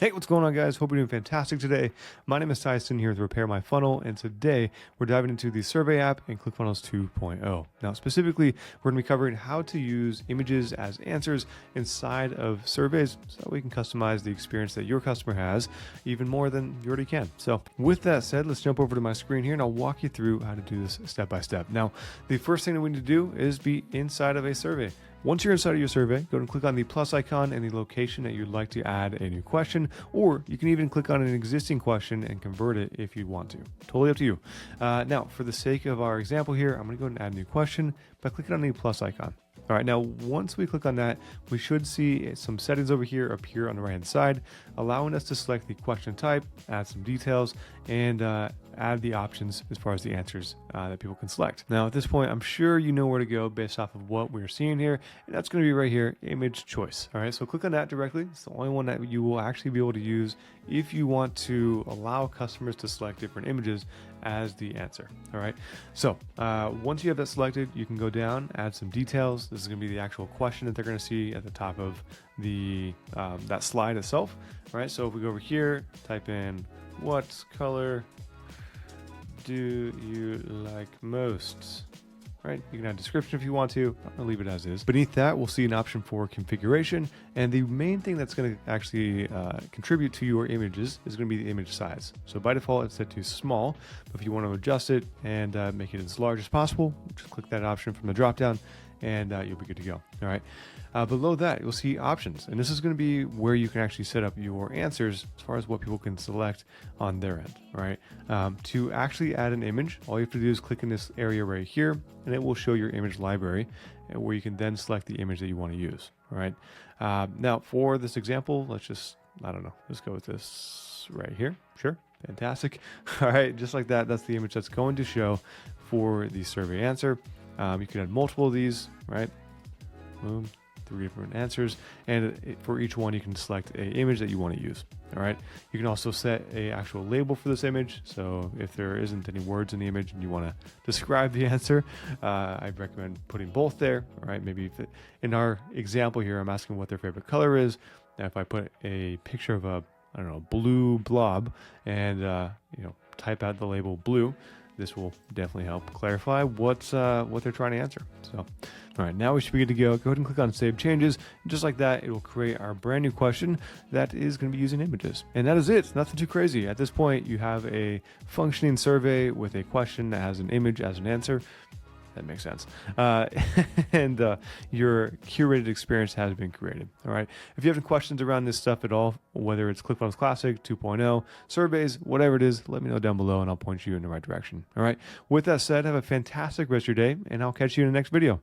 Hey, what's going on, guys? Hope you're doing fantastic today. My name is Tyson here with Repair My Funnel, and today we're diving into the survey app in ClickFunnels 2.0. Now, specifically, we're going to be covering how to use images as answers inside of surveys so that we can customize the experience that your customer has even more than you already can. So, with that said, let's jump over to my screen here and I'll walk you through how to do this step by step. Now, the first thing that we need to do is be inside of a survey. Once you're inside of your survey, go and click on the plus icon and the location that you'd like to add a new question, or you can even click on an existing question and convert it if you want to. Totally up to you. Now, for the sake of our example here, I'm going to go ahead and add a new question by clicking on the plus icon. All right, now once we click on that, we should see some settings over here appear on the right-hand side, allowing us to select the question type, add some details, and add the options as far as the answers that people can select. Now, at this point, I'm sure you know where to go based off of what we're seeing here, and that's going to be right here, image choice. All right, so click on that directly. It's the only one that you will actually be able to use if you want to allow customers to select different images as the answer. All right, so once you have that selected, you can go down, add some details. This is going to be the actual question that they're going to see at the top of the that slide itself. All right, so if we go over here, type in what color do you like most? Right, you can add a description if you want to. I'm gonna leave it as is. Beneath that, we'll see an option for configuration, and the main thing that's going to actually contribute to your images is going to be the image size. So by default, it's set to small, but if you want to adjust it and make it as large as possible, just click that option from the dropdown, and you'll be good to go. All right. Below that, you'll see options, and this is going to be where you can actually set up your answers as far as what people can select on their end. All right. To actually add an image, all you have to do is click in this area right here, and it will show your image library, where you can then select the image that you want to use. All right. Now, for this example, let's go with this right here. Sure. Fantastic. All right. Just like that, that's the image that's going to show for the survey answer. You can add multiple of these, right? Boom, 3 different answers. And for each one, you can select an image that you want to use. All right. You can also set a actual label for this image. So if there isn't any words in the image and you want to describe the answer, I recommend putting both there. All right. Maybe in our example here, I'm asking what their favorite color is. Now, if I put a picture of a, blue blob and, type out the label blue, this will definitely help clarify what they're trying to answer. So, all right, now we should be good to go. Go ahead and click on Save Changes. And just like that, it will create our brand new question that is going to be using images. And that is it. Nothing too crazy. At this point, you have a functioning survey with a question that has an image as an answer. That makes sense. And your curated experience has been created. All right. If you have any questions around this stuff at all, whether it's ClickFunnels Classic 2.0, surveys, whatever it is, let me know down below and I'll point you in the right direction. All right. With that said, have a fantastic rest of your day, and I'll catch you in the next video.